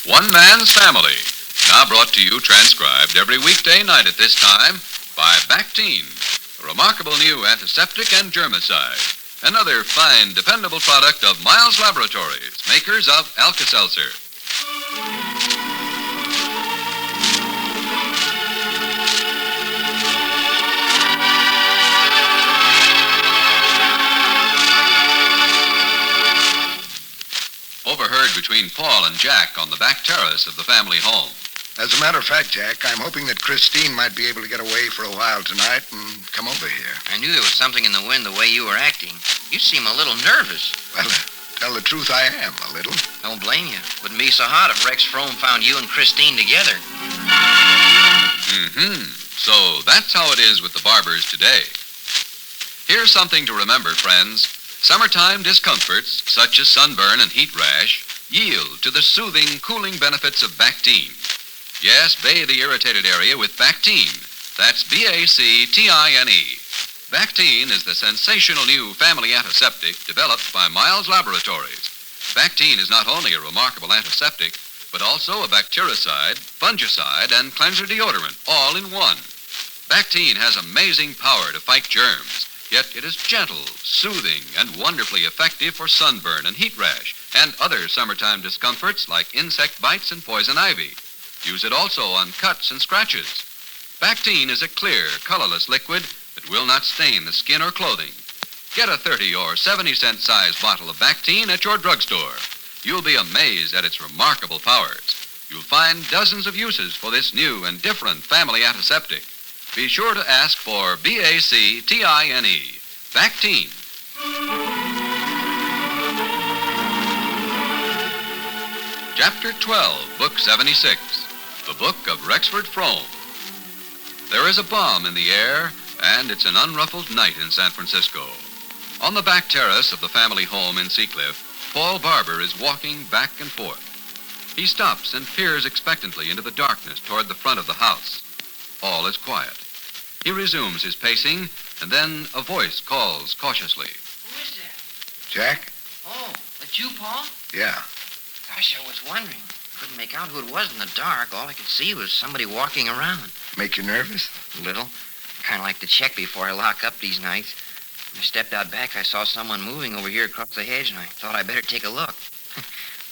One Man's Family. Now brought to you, transcribed every weekday night at this time by Bactine, a remarkable new antiseptic and germicide. Another fine, dependable product of Miles Laboratories, makers of Alka-Seltzer. Overheard between Paul and Jack on the back terrace of the family home. As a matter of fact, Jack, I'm hoping that Christine might be able to get away for a while tonight and come over here. I knew there was something in the wind the way you were acting. You seem a little nervous. Well, to tell the truth, I am a little. Don't blame you. Wouldn't be so hot if Rex Frome found you and Christine together. So that's how it is with the barbers today. Here's something to remember, friends. Summertime discomforts, such as sunburn and heat rash, yield to the soothing, cooling benefits of Bactine. Yes, bathe the irritated area with Bactine. That's B-A-C-T-I-N-E. Bactine is the sensational new family antiseptic developed by Miles Laboratories. Bactine is not only a remarkable antiseptic, but also a bactericide, fungicide, and cleanser deodorant, all in one. Bactine has amazing power to fight germs, yet it is gentle, soothing, and wonderfully effective for sunburn and heat rash, and other summertime discomforts like insect bites and poison ivy. Use it also on cuts and scratches. Bactine is a clear, colorless liquid that will not stain the skin or clothing. Get a 30 or 70-cent size bottle of Bactine at your drugstore. You'll be amazed at its remarkable powers. You'll find dozens of uses for this new and different family antiseptic. Be sure to ask for B-A-C-T-I-N-E. Bactine. Chapter 12, Book 76. The Book of Rexford, Frome. There is a bomb in the air, and it's an unruffled night in San Francisco. On the back terrace of the family home in Seacliff, Paul Barber is walking back and forth. He stops and peers expectantly into the darkness toward the front of the house. All is quiet. He resumes his pacing, and then a voice calls cautiously. Who is that? Jack? Oh, that's you, Paul? Yeah. Gosh, I was wondering. Couldn't make out who it was in the dark. All I could see was somebody walking around. Make you nervous? A little. Kind of like to check before I lock up these nights. When I stepped out back, I saw someone moving over here across the hedge, and I thought I'd better take a look.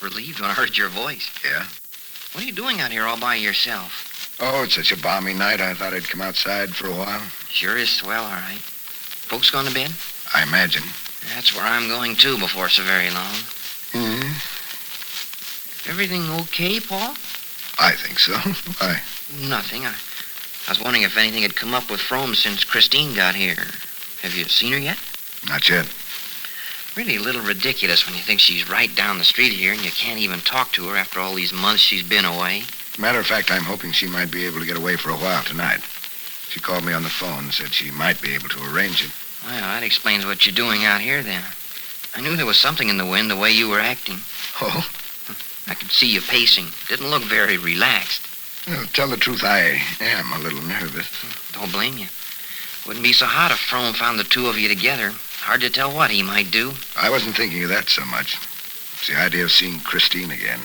Relieved when I heard your voice. Yeah? What are you doing out here all by yourself? Oh, it's such a balmy night, I thought I'd come outside for a while. Sure is swell, all right. Folks gone to bed? I imagine. That's where I'm going, too, before so very long. Hmm? Everything okay, Paul? I think so. Why? Nothing. I was wondering if anything had come up with Frome since Christine got here. Have you seen her yet? Not yet. Really a little ridiculous when you think she's right down the street here and you can't even talk to her after all these months she's been away. Matter of fact, I'm hoping she might be able to get away for a while tonight. She called me on the phone and said she might be able to arrange it. Well, that explains what you're doing out here, then. I knew there was something in the wind the way you were acting. Oh? I could see you pacing. Didn't look very relaxed. Well, tell the truth, I am a little nervous. Don't blame you. Wouldn't be so hot if Frome found the two of you together. Hard to tell what he might do. I wasn't thinking of that so much. It's the idea of seeing Christine again.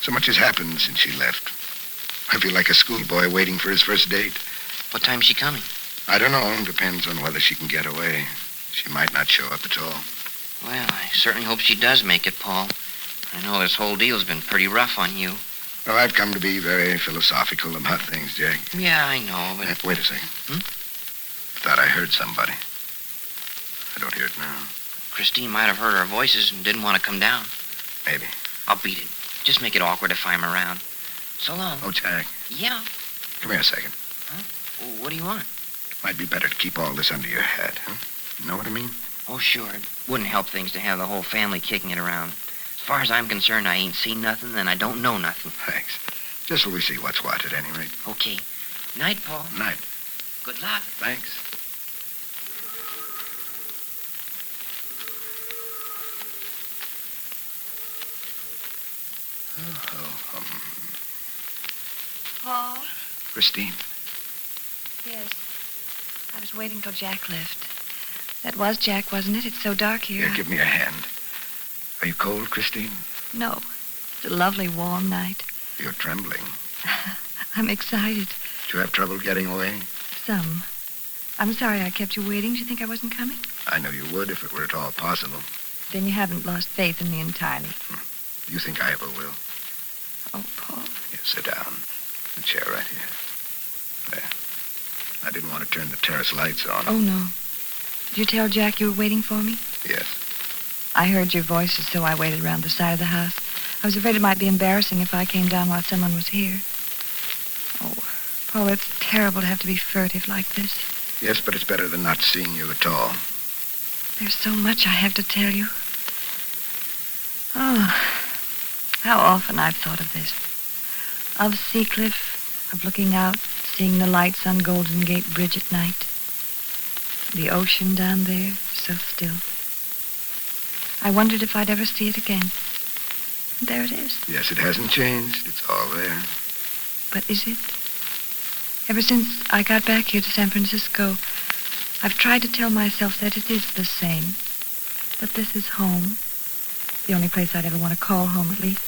So much has happened since she left. I feel like a schoolboy waiting for his first date. What time's she coming? I don't know. Depends on whether she can get away. She might not show up at all. Well, I certainly hope she does make it, Paul. I know this whole deal's been pretty rough on you. Oh, I've come to be very philosophical about things, Jack. Yeah, I know, but... Wait a second. Thought I heard somebody. I don't hear it now. Christine might have heard our voices and didn't want to come down. Maybe. I'll beat it. Just make it awkward if I'm around. So long. Oh, Jack. Yeah? Come here a second. Huh? Well, what do you want? Might be better to keep all this under your hat, huh? You know what I mean? Oh, sure. It wouldn't help things to have the whole family kicking it around. As far as I'm concerned, I ain't seen nothing, and I don't know nothing. Thanks. Just so we see what's what, at any rate. Okay. Night, Paul. Night. Good luck. Thanks. Paul? Christine. Yes. I was waiting till Jack left. That was Jack, wasn't it? It's so dark here. Here, give me a hand. Are you cold, Christine? No. It's a lovely warm night. You're trembling. I'm excited. Did you have trouble getting away? Some. I'm sorry I kept you waiting. Did you think I wasn't coming? I know you would if it were at all possible. Then you haven't lost faith in me entirely. You think I ever will? Oh, Paul. Here, sit down. The chair right here. There. I didn't want to turn the terrace lights on. Oh, no. Did you tell Jack you were waiting for me? Yes. I heard your voices, so I waited around the side of the house. I was afraid it might be embarrassing if I came down while someone was here. Oh, Paul, it's terrible to have to be furtive like this. Yes, but it's better than not seeing you at all. There's so much I have to tell you. Oh, how often I've thought of this. Of Seacliff, of looking out, seeing the lights on Golden Gate Bridge at night. The ocean down there, so still. I wondered if I'd ever see it again. There it is. Yes, it hasn't changed. It's all there. But is it? Ever since I got back here to San Francisco, I've tried to tell myself that it is the same. That this is home. The only place I'd ever want to call home, at least.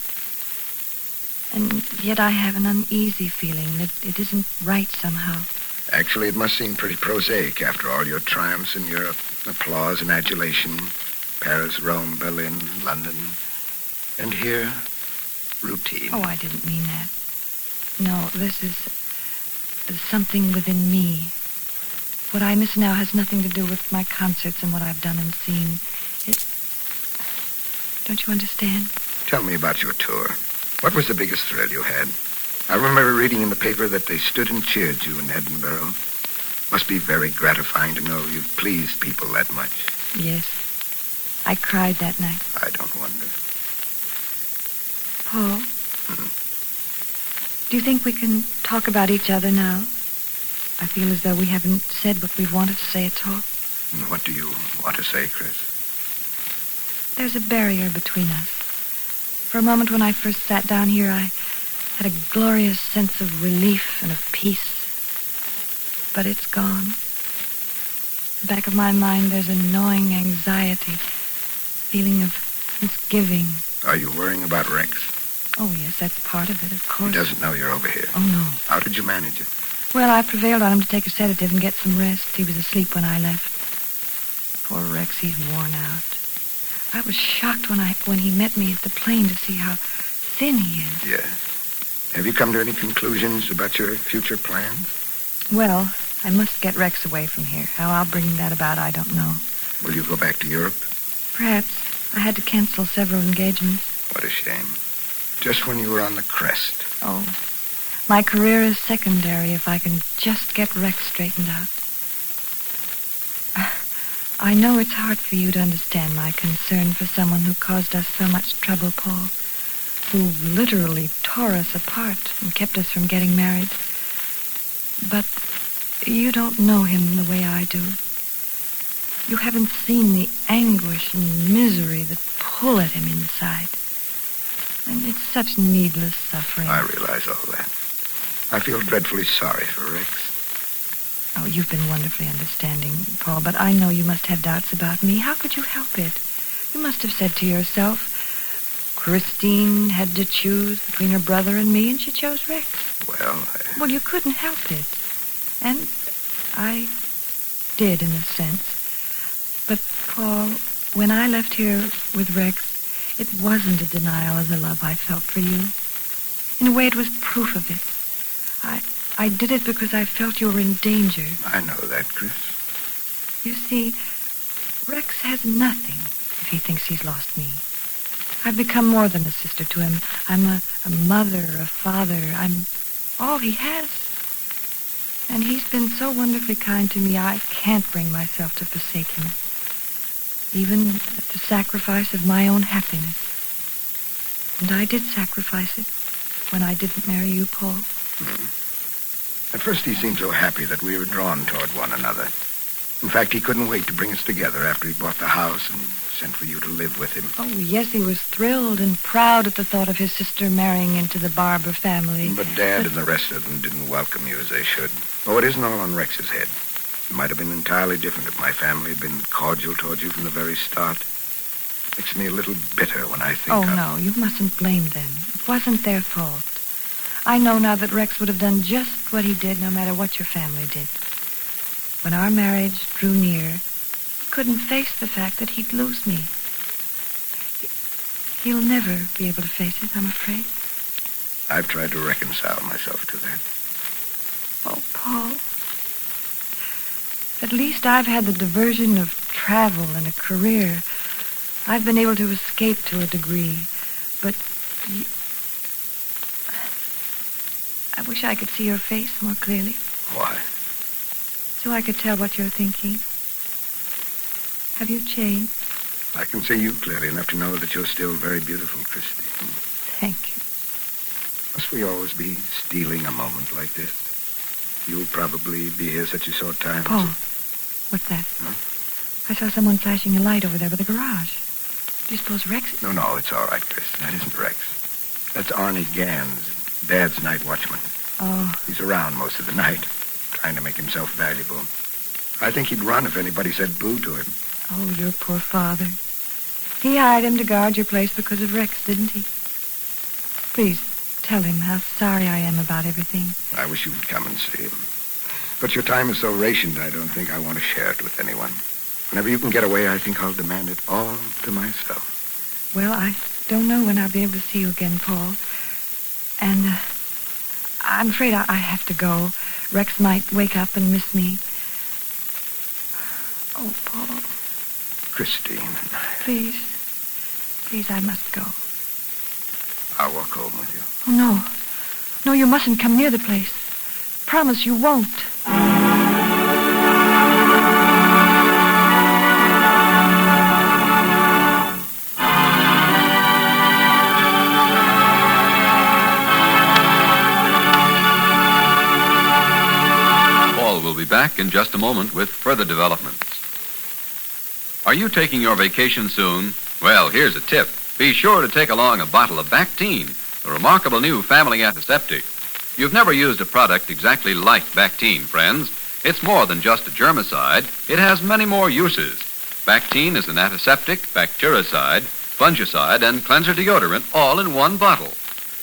And yet I have an uneasy feeling that it isn't right somehow. Actually, it must seem pretty prosaic after all your triumphs in Europe. Applause and adulation. Paris, Rome, Berlin, London. And here, routine. Oh, I didn't mean that. No, this is something within me. What I miss now has nothing to do with my concerts and what I've done and seen. Don't you understand? Tell me about your tour. What was the biggest thrill you had? I remember reading in the paper that they stood and cheered you in Edinburgh. Must be very gratifying to know you've pleased people that much. Yes. I cried that night. I don't wonder. Paul, do you think we can talk about each other now? I feel as though we haven't said what we've wanted to say at all. And what do you want to say, Chris? There's a barrier between us. For a moment when I first sat down here, I had a glorious sense of relief and of peace. But it's gone. In the back of my mind, there's a gnawing anxiety, feeling of misgiving. Are you worrying about Rex? Oh, yes, that's part of it, of course. He doesn't know you're over here. Oh, no. How did you manage it? Well, I prevailed on him to take a sedative and get some rest. He was asleep when I left. Poor Rex, he's worn out. I was shocked when he met me at the plane to see how thin he is. Yes. Have you come to any conclusions about your future plans? Well, I must get Rex away from here. How I'll bring that about, I don't know. Will you go back to Europe? Perhaps. I had to cancel several engagements. What a shame. Just when you were on the crest. Oh, my career is secondary if I can just get Rex straightened out. I know it's hard for you to understand my concern for someone who caused us so much trouble, Paul. Who literally tore us apart and kept us from getting married. But you don't know him the way I do. You haven't seen the anguish and misery that pull at him inside. And it's such needless suffering. I realize all that. I feel dreadfully sorry for Rex. Oh, you've been wonderfully understanding, Paul, but I know you must have doubts about me. How could you help it? You must have said to yourself, Christine had to choose between her brother and me, and she chose Rex. Well, you couldn't help it. And I did, in a sense. But, Paul, when I left here with Rex, it wasn't a denial of the love I felt for you. In a way, it was proof of it. I did it because I felt you were in danger. I know that, Chris. You see, Rex has nothing if he thinks he's lost me. I've become more than a sister to him. I'm a mother, a father. I'm all he has. And he's been so wonderfully kind to me, I can't bring myself to forsake him. Even at the sacrifice of my own happiness. And I did sacrifice it when I didn't marry you, Paul. At first he seemed so happy that we were drawn toward one another. In fact, he couldn't wait to bring us together after he bought the house and sent for you to live with him. Oh, yes, he was thrilled and proud at the thought of his sister marrying into the Barber family. But Dad and the rest of them didn't welcome you as they should. Oh, it isn't all on Rex's head. It might have been entirely different if my family had been cordial toward you from the very start. Makes me a little bitter when I think no, you mustn't blame them. It wasn't their fault. I know now that Rex would have done just what he did no matter what your family did. When our marriage drew near, he couldn't face the fact that he'd lose me. He'll never be able to face it, I'm afraid. I've tried to reconcile myself to that. Oh, Paul. At least I've had the diversion of travel and a career. I've been able to escape to a degree. But I wish I could see your face more clearly. Why? So I could tell what you're thinking. Have you changed? I can see you clearly enough to know that you're still very beautiful, Christine. Thank you. Must we always be stealing a moment like this? You'll probably be here such a short time. Paul, what's that? Huh? I saw someone flashing a light over there by the garage. Do you suppose Rex... No, it's all right, Chris. That isn't Rex. That's Arnie Gans, Dad's night watchman. Oh. He's around most of the night, trying to make himself valuable. I think he'd run if anybody said boo to him. Oh, your poor father. He hired him to guard your place because of Rex, didn't he? Please, tell him how sorry I am about everything. I wish you would come and see him. But your time is so rationed, I don't think I want to share it with anyone. Whenever you can get away, I think I'll demand it all to myself. Well, I don't know when I'll be able to see you again, Paul. And I'm afraid I have to go. Rex might wake up and miss me. Oh, Paul. Christine. Please, I must go. I'll walk home with you. Oh, no. No, you mustn't come near the place. Promise you won't. Paul will be back in just a moment with further developments. Are you taking your vacation soon? Well, here's a tip. Be sure to take along a bottle of Bactine, the remarkable new family antiseptic. You've never used a product exactly like Bactine, friends. It's more than just a germicide. It has many more uses. Bactine is an antiseptic, bactericide, fungicide, and cleanser deodorant all in one bottle.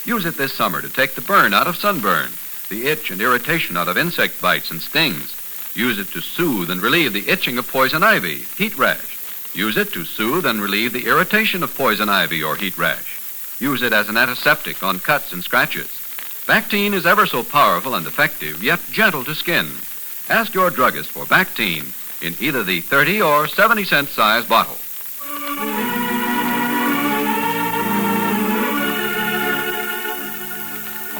Use it this summer to take the burn out of sunburn, the itch and irritation out of insect bites and stings. Use it to soothe and relieve the itching of poison ivy, heat rash. Use it to soothe and relieve the irritation of poison ivy or heat rash. Use it as an antiseptic on cuts and scratches. Bactine is ever so powerful and effective, yet gentle to skin. Ask your druggist for Bactine in either the 30 or 70-cent size bottle.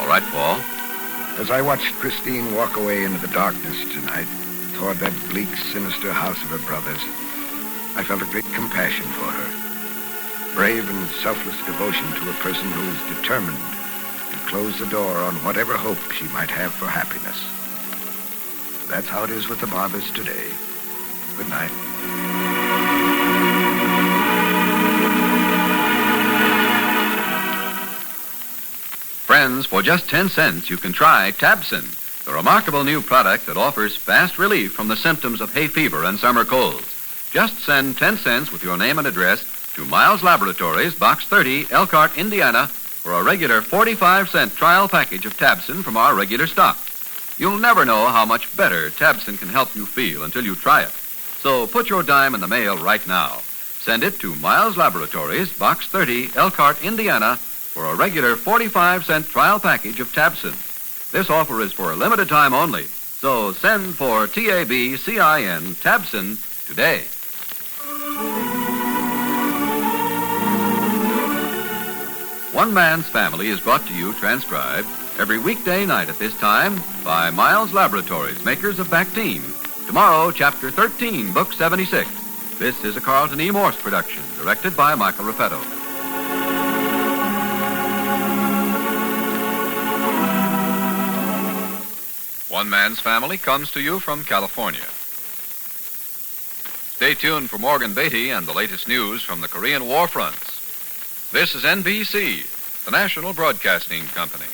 All right, Paul. As I watched Christine walk away into the darkness tonight, toward that bleak, sinister house of her brother's, I felt a great compassion for her. Brave and selfless devotion to a person who is determined to close the door on whatever hope she might have for happiness. That's how it is with the Barbers today. Good night. Friends, for just 10 cents, you can try Tabsin, the remarkable new product that offers fast relief from the symptoms of hay fever and summer colds. Just send 10 cents with your name and address to Miles Laboratories, Box 30, Elkhart, Indiana, for a regular 45-cent trial package of Tabsin from our regular stock. You'll never know how much better Tabsin can help you feel until you try it. So put your dime in the mail right now. Send it to Miles Laboratories, Box 30, Elkhart, Indiana, for a regular 45-cent trial package of Tabsin. This offer is for a limited time only, so send for Tabcin, Tabsin, today. One Man's Family is brought to you, transcribed, every weekday night at this time by Miles Laboratories, makers of Bactine. Tomorrow, Chapter 13, Book 76. This is a Carlton E. Morse production, directed by Michael Raffetto. One Man's Family comes to you from California. Stay tuned for Morgan Beatty and the latest news from the Korean war fronts. This is NBC, the National Broadcasting Company.